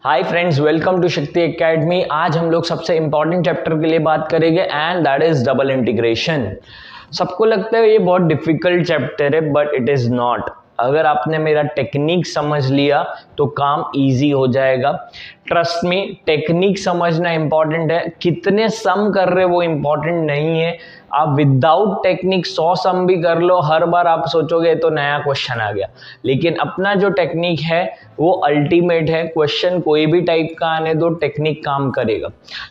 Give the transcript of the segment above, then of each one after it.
Hi friends, welcome to शक्ति academy. आज हम लोग सबसे इंपॉर्टेंट चैप्टर के लिए बात करेंगे and that is double integration. सबको लगता है ये बहुत डिफिकल्ट चैप्टर है, बट इट इज़ नॉट। अगर आपने मेरा टेक्निक समझ लिया तो काम इजी हो जाएगा। ट्रस्ट मी, टेक्निक समझना इंपॉर्टेंट है, कितने सम कर रहे वो इंपॉर्टेंट नहीं है। आप विदाउट टेक्निक 100 सम भी कर लो, हर बार आप सोचोगे तो नया क्वेश्चन आ गया, लेकिन अपना जो टेक्निक है वो अल्टीमेट है। क्वेश्चन कोई भी टाइप का आने दो, टेक्निक काम करेगा।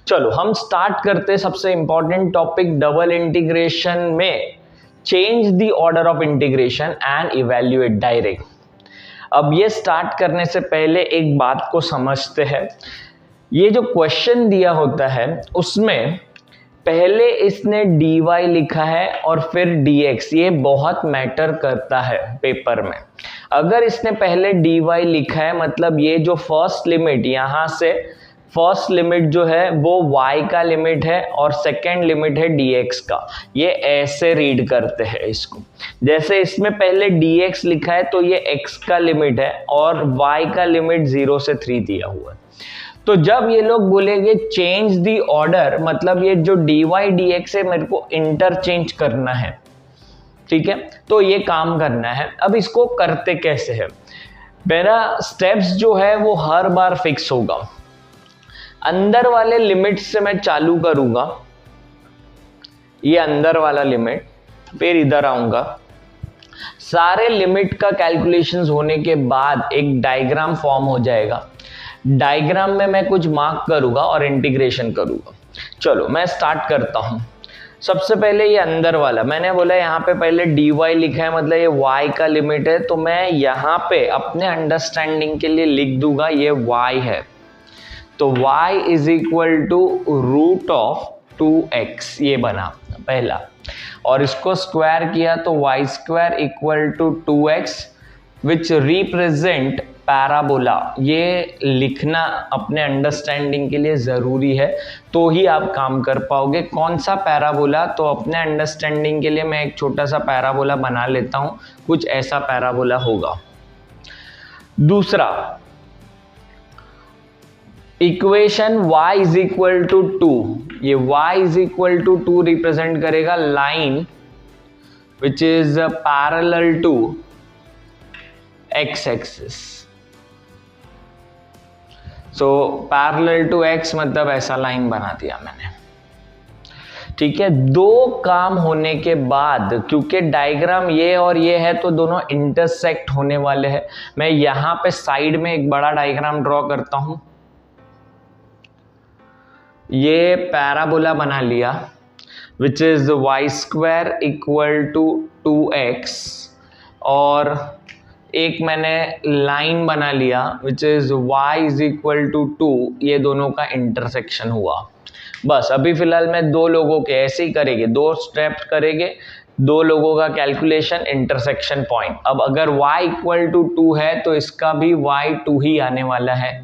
चलो हम स्टार्ट करते हैं सबसे इंपॉर्टेंट टॉपिक डबल इंटीग्रेशन में। Change the order of integration and evaluate direct. अब ये स्टार्ट करने से पहले एक बात को समझते हैं। ये जो क्वेश्चन दिया होता है उसमें पहले इसने dy लिखा है और फिर dx, ये बहुत मैटर करता है पेपर में। अगर इसने पहले dy लिखा है मतलब ये जो फर्स्ट लिमिट, यहाँ से फर्स्ट लिमिट जो है वो y का लिमिट है और सेकेंड लिमिट है dx का। ये ऐसे रीड करते हैं इसको। जैसे इसमें पहले dx लिखा है तो ये x का लिमिट है और y का लिमिट 0 से 3 दिया हुआ है। तो जब ये लोग बोलेंगे चेंज दी ऑर्डर, मतलब ये जो dy dx है मेरे को इंटरचेंज करना है, ठीक है, तो ये काम करना है। अब इसको करते कैसे है, मेरा स्टेप्स जो है वो हर बार फिक्स होगा। अंदर वाले लिमिट से मैं चालू करूंगा, ये अंदर वाला लिमिट, फिर इधर आऊंगा। सारे लिमिट का कैलकुलेशंस होने के बाद एक डायग्राम फॉर्म हो जाएगा। डायग्राम में मैं कुछ मार्क करूंगा और इंटीग्रेशन करूंगा। चलो मैं स्टार्ट करता हूं। सबसे पहले ये अंदर वाला, मैंने बोला यहाँ पे पहले dy लिखा है मतलब ये y का लिमिट है, तो मैं यहाँ पे अपने अंडरस्टैंडिंग के लिए लिख दूंगा ये y है। तो y is equal to root of 2x, ये बना पहला, और इसको स्क्वायर किया तो y square equal to 2x which represent parabola. ये लिखना अपने अंडरस्टैंडिंग के लिए ज़रूरी है, तो ही आप काम कर पाओगे। कौन सा पैराबोला, तो अपने अंडरस्टैंडिंग के लिए मैं एक छोटा सा पैराबोला बना लेता हूँ। कुछ ऐसा पैराबोला होगा। दूसरा equation y is equal to 2, ये y is equal to 2 represent करेगा line which is parallel to x axis. So parallel to x मतलब ऐसा लाइन बना दिया मैंने, ठीक है। दो काम होने के बाद, क्योंकि डायग्राम ये और ये है तो दोनों इंटरसेक्ट होने वाले हैं, मैं यहां पे साइड में एक बड़ा डायग्राम ड्रॉ करता हूं। ये पैराबोला बना लिया which is y square equal to 2x, और एक मैंने लाइन बना लिया which is y is equal to 2, ये दोनों का इंटरसेक्शन हुआ। बस अभी फिलहाल मैं दो लोगों के ऐसे ही करेंगे, दो स्टेप्स करेंगे, दो लोगों का कैलकुलेशन, इंटरसेक्शन पॉइंट। अब अगर y इक्वल टू 2 है तो इसका भी y 2 ही आने वाला है।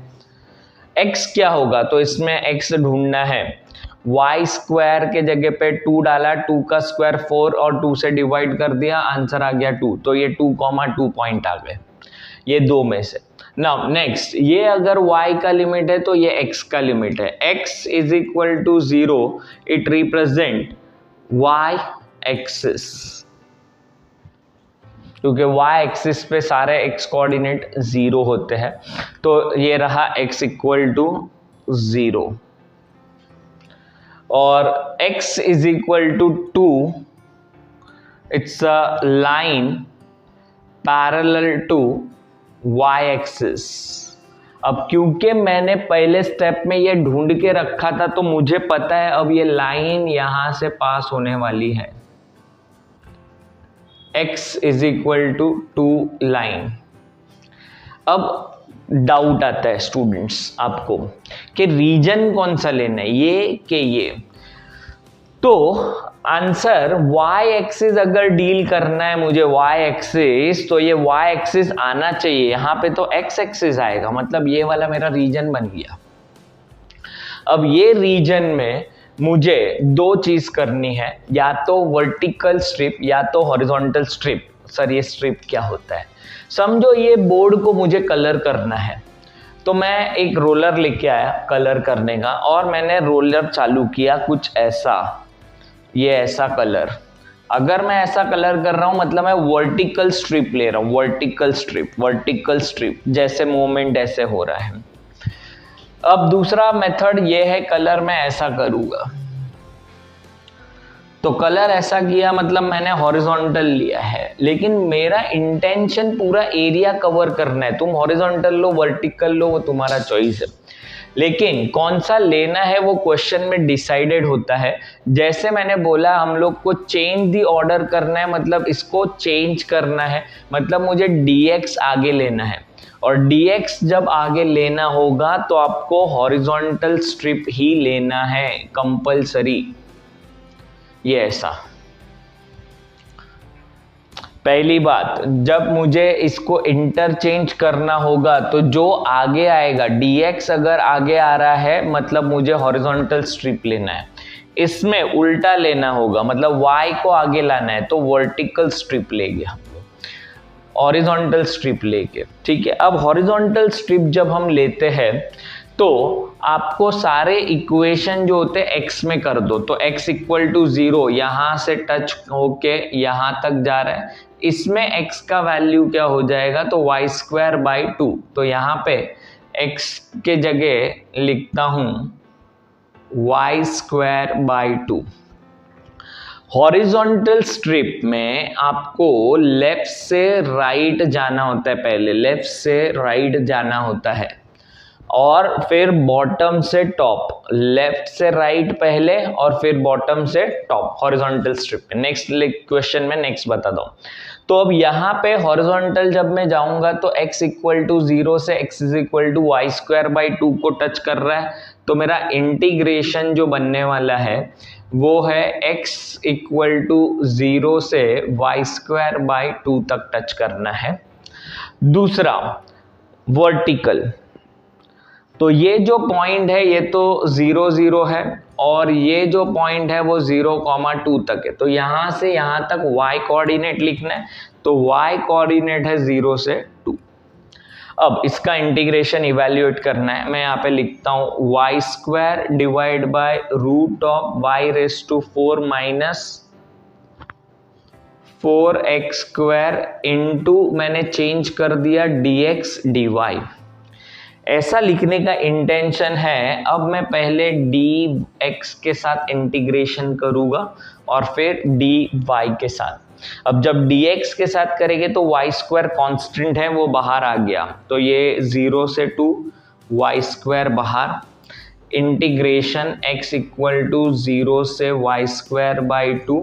x क्या होगा, तो इसमें x ढूंढना है। y स्क्वायर के जगह पे 2 डाला, 2 का स्क्वायर 4 और 2 से डिवाइड कर दिया, आंसर आ गया 2। तो ये 2,2 पॉइंट आ गए, ये दो में से। नाउ नेक्स्ट, ये अगर y का लिमिट है तो ये x का लिमिट है। x is equal to 0, it represent y axis, क्योंकि y एक्सिस पे सारे x कोऑर्डिनेट 0 होते हैं। तो ये रहा x इक्वल टू 0 और x is equal to 2, it's a line parallel to y axis. अब क्योंकि मैंने पहले स्टेप में ये ढूंढ के रखा था तो मुझे पता है अब ये लाइन यहां से पास होने वाली है। x is equal to 2 line. अब डाउट आता है स्टूडेंट्स आपको कि रीजन कौन सा लेना है, ये कि ये। तो आंसर y एक्सिस अगर डील करना है मुझे y एक्सिस, तो ये y एक्सिस आना चाहिए। यहाँ पे तो x एक्सिस आएगा, मतलब ये वाला मेरा रीजन बन गया। अब ये रीजन में मुझे दो चीज करनी है, या तो वर्टिकल स्ट्रिप या तो हॉरिजॉन्टल स्ट्रिप। सर ये स्ट्रिप क्या होता है, समझो ये बोर्ड को मुझे कलर करना है, तो मैं एक रोलर लेके आया कलर करने का, और मैंने रोलर चालू किया कुछ ऐसा, ये ऐसा कलर। अगर मैं ऐसा कलर कर रहा हूं मतलब मैं वर्टिकल स्ट्रिप ले रहा हूं, वर्टिकल स्ट्रिप जैसे मूवमेंट ऐसे हो रहा है। अब दूसरा मेथड ये है, कलर मैं ऐसा करूंगा। तो कलर ऐसा किया मतलब मैंने हॉरिजॉन्टल लिया है, लेकिन मेरा इंटेंशन पूरा एरिया कवर करना है। तुम हॉरिजॉन्टल लो वर्टिकल लो वो तुम्हारा चॉइस है, लेकिन कौन सा लेना है वो क्वेश्चन में डिसाइडेड होता है। जैसे मैंने बोला हम लोग को चेंज दी ऑर्डर करना है, मतलब इसको चेंज करना है, मतलब मुझे dx आगे लेना है, और dx जब आगे लेना होगा तो आपको हॉरिजॉन्टल स्ट्रिप ही लेना है कंपल्सरी। ये ऐसा पहली बात, जब मुझे इसको इंटरचेंज करना होगा तो जो आगे आएगा dx अगर आगे आ रहा है मतलब मुझे हॉरिजॉन्टल स्ट्रिप लेना है। इसमें उल्टा लेना होगा, मतलब y को आगे लाना है तो वर्टिकल स्ट्रिप लेंगे हम लोग, हॉरिजॉन्टल स्ट्रिप लेके। ठीक है, अब हॉरिजॉन्टल स्ट्रिप जब हम लेते हैं तो आपको सारे इक्वेशन जो होते हैं x में कर दो। तो x इक्वल टू 0 यहां से टच होके यहां तक जा रहा है, इसमें x का वैल्यू क्या हो जाएगा तो वाई स्क्वायर बाई 2। तो यहाँ पे x के जगह लिखता हूं y square by 2। Horizontal strip में आपको लेफ्ट से राइट जाना होता है, पहले लेफ्ट से राइट जाना होता है और फिर बॉटम से टॉप, लेफ्ट से राइट पहले और फिर बॉटम से टॉप हॉरिजॉन्टल स्ट्रिप में। नेक्स्ट क्वेश्चन में नेक्स्ट बता दो। तो अब यहाँ पे हॉरिजॉन्टल जब मैं जाऊंगा तो x इक्वल टू 0 से x is equal to y square by 2 को टच कर रहा है, तो मेरा इंटीग्रेशन जो बनने वाला है वो है x इक्वल टू 0 से वाई स्क्वायर बाई 2 तक टच करना है। दूसरा वर्टिकल, तो ये जो पॉइंट है ये तो 0 0 है और ये जो पॉइंट है वो 0,2 तक है। तो यहां से यहां तक y कोऑर्डिनेट लिखना है, तो y कोऑर्डिनेट है 0 से 2। अब इसका इंटीग्रेशन इवैल्यूएट करना है, मैं यहाँ पे लिखता हूं y square divide by root of y raise to 4 minus 4x square into मैंने चेंज कर दिया dx dy। ऐसा लिखने का इंटेंशन है। अब मैं पहले dx के साथ इंटीग्रेशन करूंगा और फिर dy के साथ। अब जब dx के साथ करेंगे तो वाई स्क्वायर कॉन्स्टेंट है वो बाहर आ गया, तो ये 0 से 2 वाई स्क्वायर बाहर, इंटीग्रेशन x इक्वल टू 0 से वाई स्क्वायर बाई 2,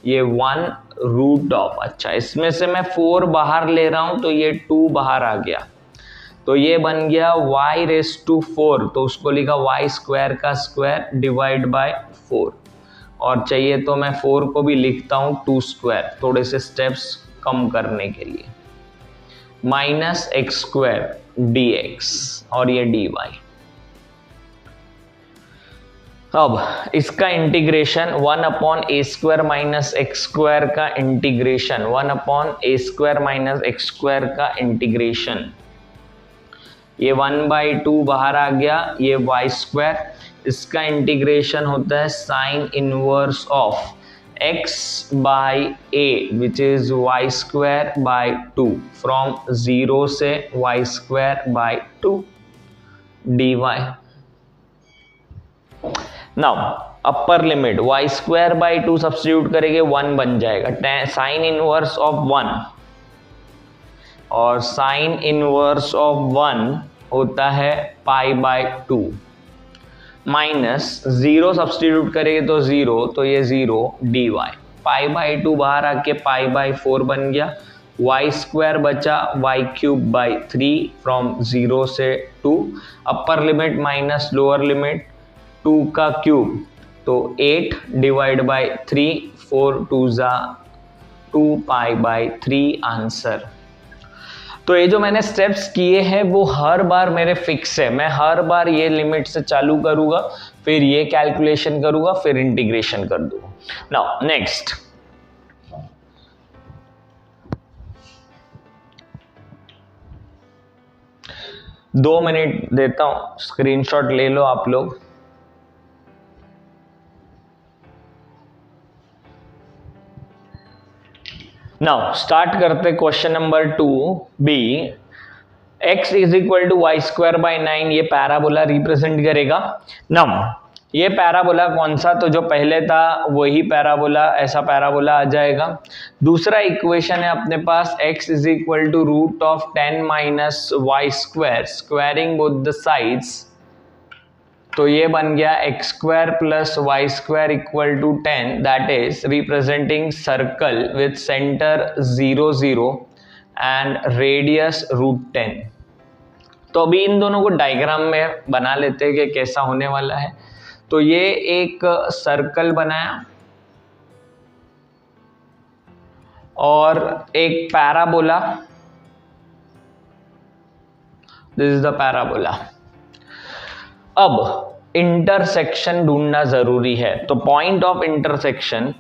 ये 1 रूट ऑफ, अच्छा इसमें से मैं 4 बाहर ले रहा हूं तो ये 2 बाहर आ गया, तो ये बन गया y रेस टू 4, तो उसको लिखा y स्क्वायर का स्क्वायर डिवाइड बाय 4, और चाहिए तो मैं 4 को भी लिखता हूँ 2 स्क्वायर, थोड़े से स्टेप्स कम करने के लिए, माइनस एक्स स्क्वायर dx और ये dy। अब इसका इंटीग्रेशन 1 अपॉन ए स्क्वायर माइनस एक्स स्क्वायर का इंटीग्रेशन, 1 अपॉन ए स्क्वायर माइनस एक्स स्क्वायर का इंटीग्रेशन, ये 1/2 बाहर आ गया, ये वाई स्क्वायर, इसका इंटीग्रेशन होता है sine inverse of x by a which is y square by 2 from 0 से y square by 2 dy। Now upper limit y square by 2 substitute करेंगे 1 बन जाएगा, साइन इनवर्स ऑफ 1, और साइन इनवर्स ऑफ 1 होता है पाई बाय 2, माइनस 0 सब्स्टिट्यूट करेंगे तो 0, तो ये 0 dy, पाई बाय 2 बाहर आके पाई बाय 4 बन गया, वाई स्क्वायर बचा वाई क्यूब बाई 3 फ्रॉम 0 से 2, upper limit minus lower limit 2 का क्यूब, तो 8 डिवाइड बाय 3, 4 2 जा 2 पाई बाय 3 आंसर। तो ये जो मैंने स्टेप्स किए हैं वो हर बार मेरे फिक्स है, मैं हर बार ये लिमिट से चालू करूंगा, फिर ये कैलकुलेशन करूंगा, फिर इंटीग्रेशन कर दूंगा। नाउ नेक्स्ट, 2 मिनट देता हूं, स्क्रीनशॉट ले लो आप लोग। नाउ स्टार्ट करते question number 2b। x is equal to y square by 9 ये पैराबोला रिप्रेजेंट करेगा। नाउ ये पैराबोला कौन सा, तो जो पहले था वही पैराबोला, ऐसा पैराबोला आ जाएगा। दूसरा इक्वेशन है अपने पास x is equal to root of 10 minus y square squaring both the sides, तो ये बन गया x square plus y square equal to 10, that is representing circle with centre 0 0 and radius root 10। तो अभी इन दोनों को डायग्राम में बना लेते हैं कि कैसा होने वाला है। तो ये एक सर्कल बनाया और एक parabola, this is the parabola. अब इंटरसेक्शन ढूंढना जरूरी है, तो पॉइंट ऑफ इंटरसेक्शन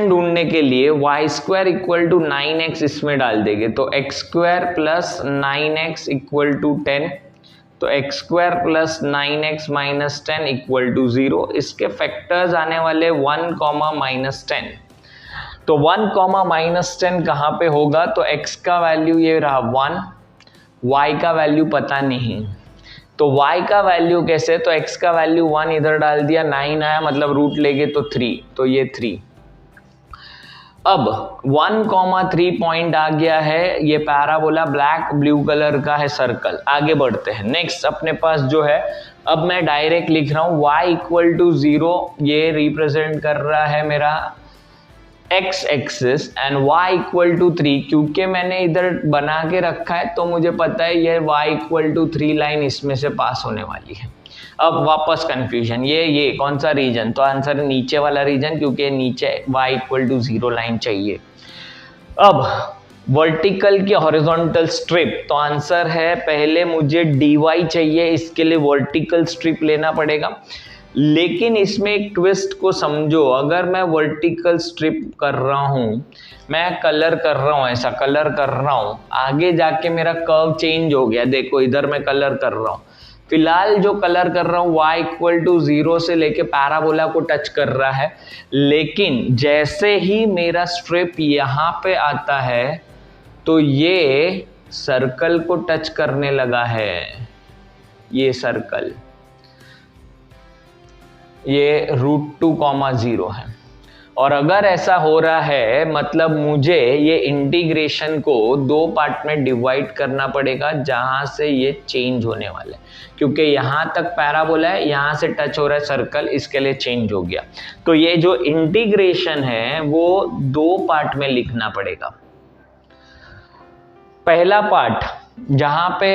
ढूंढने के लिए Y square equal to 9x इसमें डाल देंगे, तो x square plus 9x equal to 10, तो x square plus 9x minus 10 equal to 0। इसके फैक्टर्स आने वाले 1 कॉमा माइनस 10, तो 1 कॉमा माइनस 10 कहाँ पे होगा, तो x का वैल्यू ये रहा 1, y का वैल्यू पता नहीं, तो y का वैल्यू कैसे, तो x का वैल्यू 1 इधर डाल दिया, 9 आया मतलब रूट लेंगे तो 3, तो ये 3। अब 1,3 पॉइंट आ गया है, ये पैराबोला ब्लैक ब्लू कलर का है सर्कल। आगे बढ़ते हैं, नेक्स्ट अपने पास जो है, अब मैं डायरेक्ट लिख रहा हूं y इक्वल टू 0, ये रिप्रेजेंट कर रहा है मेरा x axis and y equal to 3, क्योंकि मैंने इधर बना के रखा है तो मुझे पता है ये y इक्वल टू 3 लाइन इसमें से पास होने वाली है। अब वापस कंफ्यूजन, ये कौन सा रीजन, तो आंसर है नीचे वाला रीजन, क्योंकि नीचे y इक्वल टू 0 लाइन चाहिए। अब वर्टिकल की हॉरिजॉन्टल स्ट्रिप, तो आंसर है पहले मुझे dy चाहिए, इसके लिए वर्टिकल स्ट्रिप लेना पड़ेगा। लेकिन इसमें एक ट्विस्ट को समझो, अगर मैं वर्टिकल स्ट्रिप कर रहा हूं, मैं कलर कर रहा हूं, ऐसा कलर कर रहा हूं, आगे जाके मेरा कर्व चेंज हो गया, देखो इधर मैं कलर कर रहा हूं, फिलहाल जो कलर कर रहा हूं y इक्वल टू 0 से लेके पैराबोला को टच कर रहा है, लेकिन जैसे ही मेरा स्ट्रिप यहाँ पे आता है तो ये सर्कल को टच करने लगा है, ये सर्कल, ये √2,0 है। और अगर ऐसा हो रहा है मतलब मुझे ये इंटीग्रेशन को 2 पार्ट में डिवाइड करना पड़ेगा, जहां से ये चेंज होने वाला है, क्योंकि यहां तक पैराबोला है, यहां से टच हो रहा है सर्कल, इसके लिए चेंज हो गया। तो ये जो इंटीग्रेशन है वो 2 पार्ट में लिखना पड़ेगा। पहला पार्ट जहां पे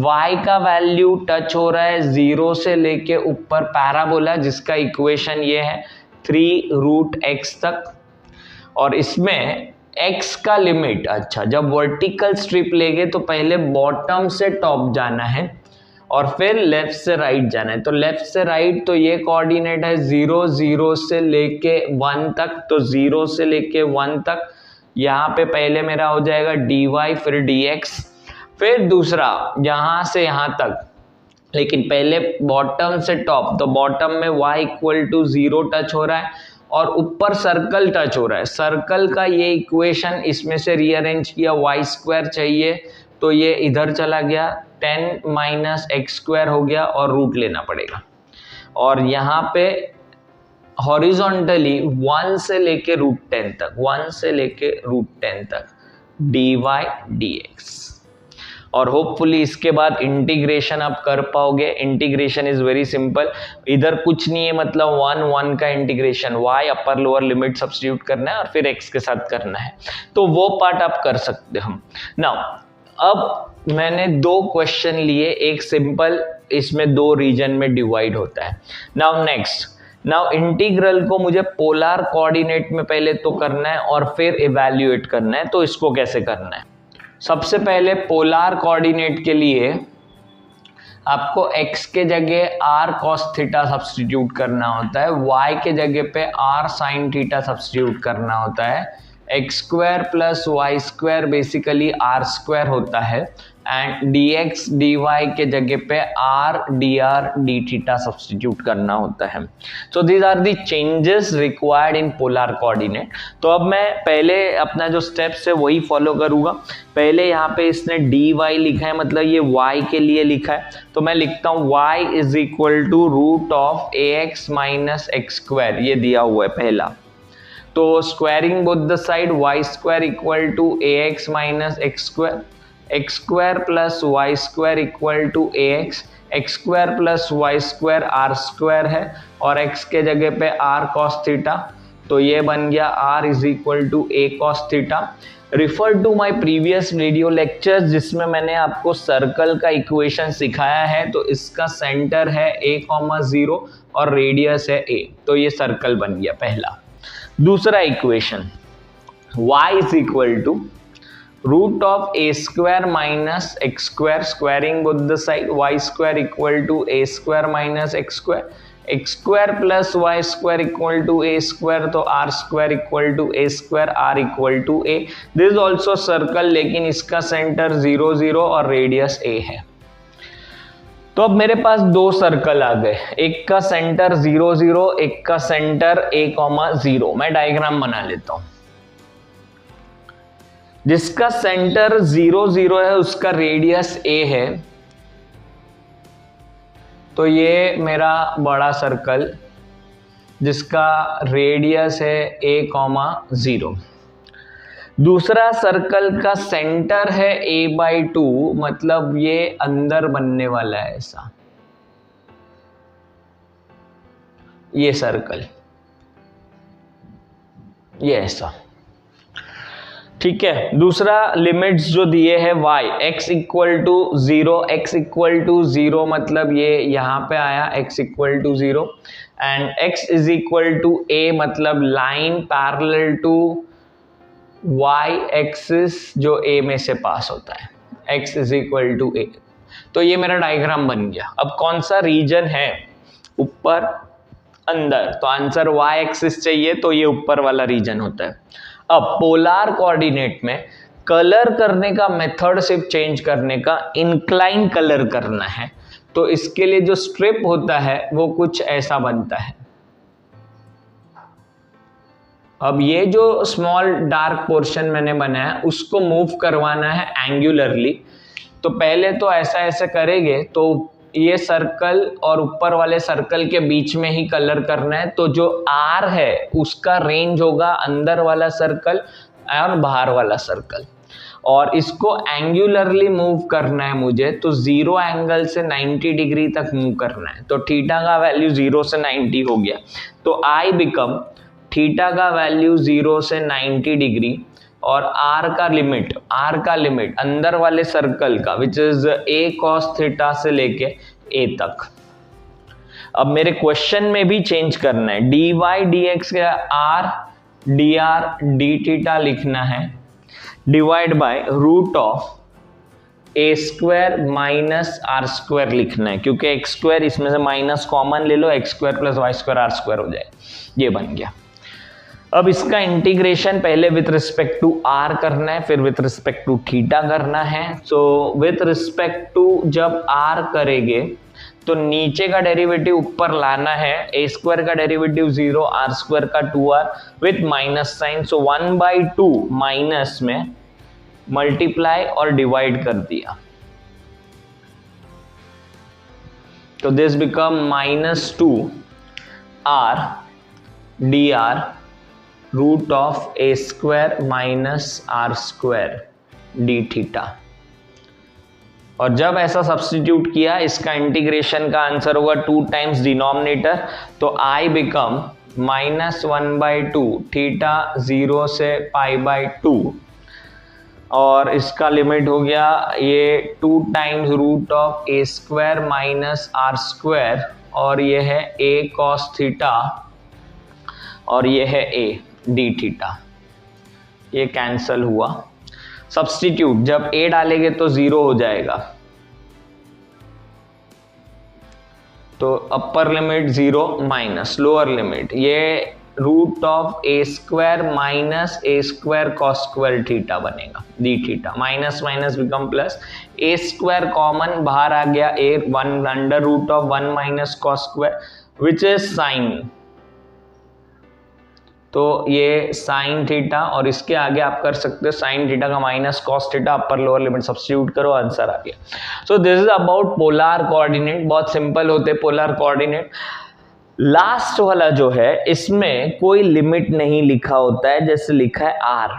y का वैल्यू टच हो रहा है 0 से लेके ऊपर पैराबोला, जिसका इक्वेशन ये है 3√x तक, और इसमें x का लिमिट, अच्छा जब वर्टिकल स्ट्रिप लेंगे तो पहले बॉटम से टॉप जाना है और फिर लेफ्ट से राइट जाना है। तो लेफ्ट से राइट, तो ये कोऑर्डिनेट है 0 0 से लेके 1 तक, तो 0 से लेके 1 तक यहाँ पे पहले मेरा हो जाएगा dy फिर dx, फिर दूसरा यहां से यहां तक, लेकिन पहले बॉटम से टॉप, तो बॉटम में y इक्वल टू 0 टच हो रहा है और ऊपर सर्कल टच हो रहा है। सर्कल का ये इक्वेशन इसमें से रीअरेंज किया, y स्क्वायर चाहिए तो ये इधर चला गया, 10 माइनस एक्स स्क्वायर हो गया और रूट लेना पड़ेगा। और यहाँ पे हॉरिजॉन्टली 1 से लेके √10 तक, 1 से लेके √10 तक dy dx, और होपफुली इसके बाद इंटीग्रेशन आप कर पाओगे। इंटीग्रेशन इज वेरी सिंपल, इधर कुछ नहीं है, मतलब 1 का integration y upper lower limit substitute करना है और फिर x के साथ करना है, तो वो पार्ट आप कर सकते हो। नाउ अब मैंने 2 क्वेश्चन लिए, एक सिंपल, इसमें 2 रीजन में डिवाइड होता है। नाउ इंटीग्रल को मुझे पोलर कोऑर्डिनेट में पहले तो करना है और फिर इवैल्यूएट करना है, तो इसको कैसे करना है। सबसे पहले पोलर कोऑर्डिनेट के लिए आपको x के जगह r cos थीटा सब्स्टिट्यूट करना होता है, y के जगह पे r sin थीटा सब्स्टिट्यूट करना होता है, x square plus y square basically r square होता है and d x d y के जगह पे आर डी थीटा सब्सटीट्यूट करना होता है. So these are the changes required in polar coordinate. तो अब मैं पहले अपना जो स्टेप्स है वही फॉलो करूंगा. पहले यहाँ पे इसने डी वाई लिखा है, मतलब ये वाई के लिए लिखा है, तो मैं लिखता हूँ y is equal to root of a x minus x square, ये दिया हुआ है पहला. तो squaring both the side y square equal to a x minus x square, x square plus y square equal to a x, x square plus y square r square है और x के जगह पे आर कॉस थीटा, तो ये बन गया r is equal to a cos theta. Refer to my previous video lectures जिसमें मैंने आपको सर्कल का इक्वेशन सिखाया है. तो इसका सेंटर है a,0 और रेडियस है a, तो ये सर्कल बन गया पहला. दूसरा equation y is equal to root of a square minus x square, squaring both the side y square equal to a square minus x square, x square plus y square equal to a square, तो r square equal to a square, r equal to a. This is also circle, लेकिन इसका centre 0 0 और radius ए है. तो अब मेरे पास दो circle आ गए, एक का सेंटर 0 0, एक का सेंटर a,0. मैं डायग्राम बना लेता हूं. जिसका सेंटर 0 0 है उसका रेडियस a है, तो ये मेरा बड़ा सर्कल जिसका रेडियस है a,0. दूसरा सर्कल का सेंटर है a/2, मतलब ये अंदर बनने वाला है ऐसा, ये सर्कल ये ऐसा, ठीक है. दूसरा लिमिट्स जो दिए हैं y x equal to 0, x equal to 0 मतलब ये यहाँ पे आया x equal to 0 and x is equal to a मतलब line parallel to y axis जो a में से पास होता है, x is equal to a. तो ये मेरा डायग्राम बन गया. अब कौन सा रीजन है ऊपर अंदर, तो आंसर y एक्सिस चाहिए, तो ये ऊपर वाला रीजन होता है. अब पोलर कोऑर्डिनेट में कलर करने का मेथड सिर्फ चेंज करने का, इंक्लाइन कलर करना है, तो इसके लिए जो स्ट्रिप होता है वो कुछ ऐसा बनता है. अब ये जो स्मॉल डार्क पोर्शन मैंने बनाया उसको मूव करवाना है एंगुलरली. तो पहले तो ऐसा ऐसे करेंगे तो ये सर्कल और ऊपर वाले सर्कल के बीच में ही कलर करना है. तो जो R है उसका रेंज होगा अंदर वाला सर्कल और बाहर वाला सर्कल, और इसको एंगुलरली मूव करना है मुझे, तो 0 एंगल से 90 डिग्री तक मूव करना है. तो थीटा का वैल्यू 0 से 90 हो गया, तो I बिकम थीटा का वैल्यू 0 से 90 डिग्री और r का लिमिट अंदर वाले सर्कल का which is a cos theta से लेके a तक. अब मेरे क्वेश्चन में भी चेंज करना है, dy dx का r dr d थीटा लिखना है divide by root of a square minus r square लिखना है, क्योंकि एक्स स्क्वायर इसमें से माइनस कॉमन ले लो, x square plus y square r square हो जाए. ये बन गया. अब इसका इंटीग्रेशन पहले विथ रिस्पेक्ट टू r करना है, फिर विथ रिस्पेक्ट टू थीटा करना है. सो विथ रिस्पेक्ट टू जब r करेंगे तो नीचे का डेरिवेटिव ऊपर लाना है, a स्क्वायर का डेरिवेटिव 0, r स्क्वायर का 2r with minus sign. So 1/2 minus में मल्टीप्लाई और डिवाइड कर दिया, तो this become -2r dr root of a square minus r square d theta. और जब ऐसा सब्स्टिट्यूट किया इसका इंटीग्रेशन का आंसर होगा 2 टाइम्स डिनोमिनेटर, तो I बिकम -1/2 थीटा 0 से π/2 और इसका लिमिट हो गया ये 2 times root of a square minus r square, और ये है a cos थीटा और ये है a डी थीटा. ये कैंसल हुआ. सब्स्टिट्यूट जब a डालेंगे तो 0 हो जाएगा, तो upper limit 0 minus lower limit, ये root of a square minus a square cos square theta बनेगा d theta, minus minus become plus, a square common बाहर आ गया, a one under root of 1 minus cos square which is sine, तो ये sine theta, और इसके आगे आप कर सकते हो साइन थीटा का minus cos theta, upper lower limit substitute करो, आंसर आ गया। So this is about polar coordinate, बहुत सिंपल होते हैं पोलर कोऑर्डिनेट। लास्ट वाला जो है इसमें कोई लिमिट नहीं लिखा होता है, जैसे लिखा है आर,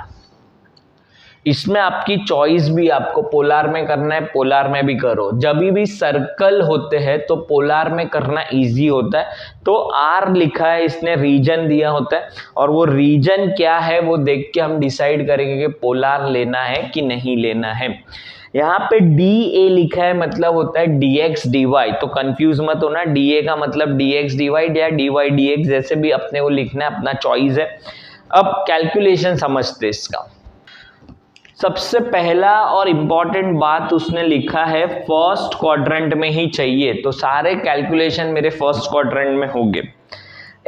इसमें आपकी चॉइस भी, आपको पोलर में करना है पोलर में भी करो, जब भी सर्कल होते हैं तो पोलर में करना इजी होता है। तो आर लिखा है, इसने रीजन दिया होता है, और वो रीजन क्या है वो देख के हम डिसाइड करेंगे कि पोलर लेना है कि नहीं लेना है। यहाँ पे डी ए लिखा है, मतलब होता है dx dy, तो कंफ्यूज मत होना, डीए का मतलब dx dy या dy dx, जैसे भी अपने को लिखना है, अपना चॉइस है। अब कैलकुलेशन समझते इसका। सबसे पहला और इम्पॉर्टेंट बात उसने लिखा है फर्स्ट क्वाड्रेंट में ही चाहिए, तो सारे कैलकुलेशन मेरे फर्स्ट क्वाड्रेंट में होंगे।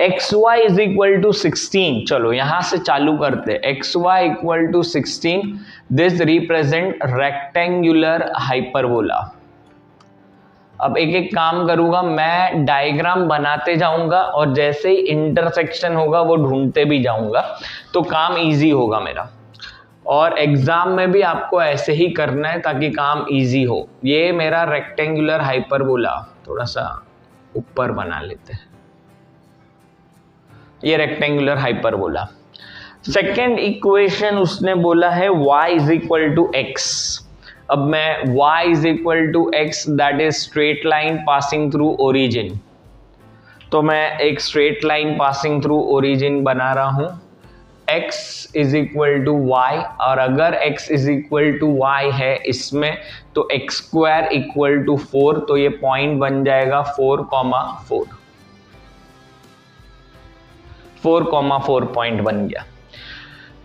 xy इज इक्वल टू 16, चलो यहां से चालू करते हैं। xy equal to 16, this represent rectangular hyperbola. अब एक एक काम करूंगा, मैं डायग्राम बनाते जाऊंगा और जैसे ही इंटरसेक्शन होगा वो ढूंढते भी जाऊंगा, तो काम इजी होगा मेरा, और एग्जाम में भी आपको ऐसे ही करना है ताकि काम इजी हो। ये मेरा रेक्टेंगुलर हाइपरबोला, थोड़ा सा ऊपर बना लेते हैं, ये रेक्टेंगुलर हाइपरबोला। सेकेंड इक्वेशन उसने बोला है y is equal to x. अब मैं y is equal to x, that is straight line passing through origin, तो मैं एक straight line passing through origin बना रहा हूं, x is equal to y, और अगर x is equal to y है इसमें तो x स्क्वायर इक्वल टू 4, तो ये पॉइंट बन जाएगा 4,4, 4,4 पॉइंट बन गया।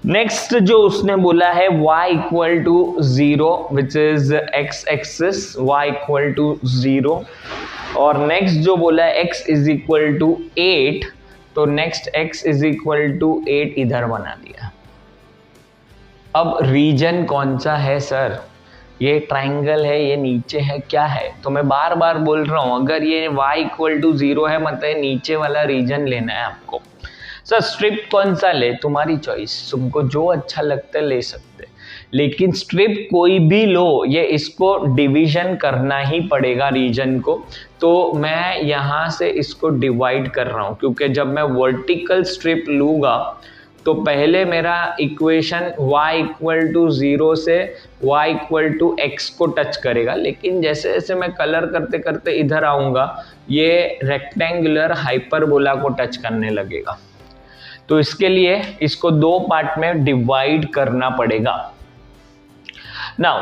नेक्स्ट जो उसने बोला है y equal to 0 which is x axis, y equal to 0, और नेक्स्ट जो बोला है x इज इक्वल टू 8, तो next x is equal to 8 इधर बना दिया। अब रीजन कौन सा है सर, ये ट्राइंगल है, ये नीचे है, क्या है? तो मैं बार बार बोल रहा हूं, अगर ये y इक्वल टू 0 है मतलब नीचे वाला रीजन लेना है आपको। सर स्ट्रिप कौन सा ले, तुम्हारी चॉइस, तुमको जो अच्छा लगता है ले सकते, लेकिन स्ट्रिप कोई भी लो, ये इसको डिवीजन करना ही पड़ेगा रीजन को। तो मैं यहाँ से इसको डिवाइड कर रहा हूँ, क्योंकि जब मैं वर्टिकल स्ट्रिप लूँगा तो पहले मेरा इक्वेशन y इक्वल टू 0 से y इक्वल टू x को टच करेगा, लेकिन जैसे जैसे मैं कलर करते करते इधर आऊँगा ये रेक्टेंगुलर हाइपरबोला को टच करने लगेगा। तो इसके लिए इसको दो पार्ट में डिवाइड करना पड़ेगा। नाउ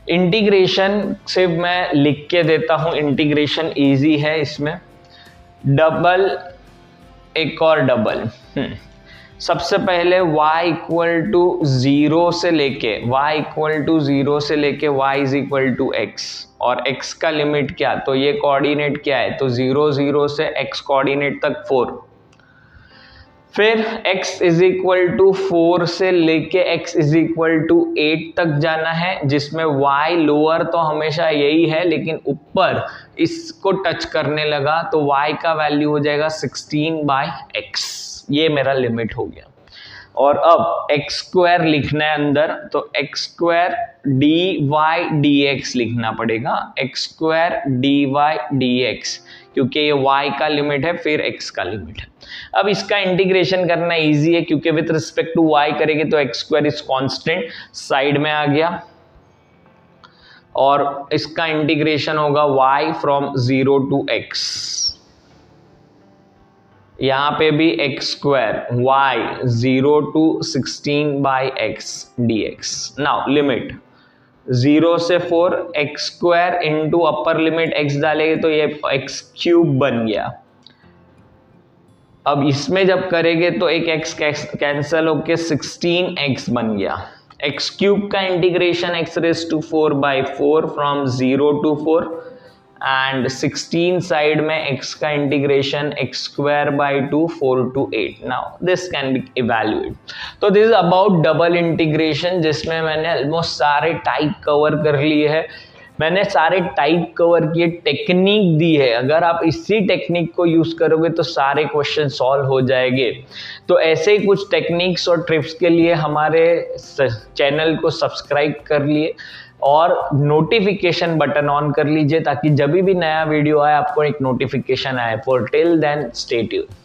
इंटीग्रेशन से मैं लिख के देता हूं, इंटीग्रेशन इजी है इसमें, डबल, एक और डबल। सबसे पहले y इक्वल टू 0 से लेके y इक्वल टू 0 से लेके y is equal to x, और x का लिमिट क्या, तो ये कोऑर्डिनेट क्या है, तो 0 0 से x कोऑर्डिनेट तक 4, फिर x इज इक्वल टू 4 से लेके x इज इक्वल टू 8 तक जाना है, जिसमें y लोअर तो हमेशा यही है, लेकिन ऊपर इसको टच करने लगा तो y का वैल्यू हो जाएगा 16/x, ये मेरा लिमिट हो गया। और अब x स्क्वायर लिखना है अंदर, तो x स्क्वायर dy dx लिखना पड़ेगा, x स्क्वायर dy dx, क्योंकि ये y का लिमिट है फिर x का लिमिट है। अब इसका इंटीग्रेशन करना इजी है, क्योंकि विथ रिस्पेक्ट टू y करेंगे तो x square is constant, side में आ गया, और इसका इंटीग्रेशन होगा y फ्रॉम 0 टू x, यहां पे भी x square y 0 to 16/x dx। Now limit 0 से 4, x square into upper limit x डालेंगे तो ये x क्यूब बन गया। अब इसमें जब करेंगे तो एक x कैंसल होके 16x बन गया। x क्यूब का integration x raise to 4/4 from 0 to 4, and 16 side में x का integration x square by 2 4 to 8. Now this can be evaluate. तो this is about double integration, जिसमें मैंने ऑलमोस्ट सारे टाइप कवर कर लिए हैं. मैंने सारे टाइप कवर किए, टेक्निक दी है. अगर आप इसी टेक्निक को यूज करोगे तो सारे क्वेश्चन सॉल्व हो जाएंगे. तो ऐसे ही कुछ टेक्निक्स और ट्रिप्स के लिए हमारे चैनल को सब्सक्राइब कर लिए और नोटिफिकेशन बटन ऑन कर लीजिए, ताकि जब भी नया वीडियो आए आपको एक नोटिफिकेशन आए. For till then stay tuned.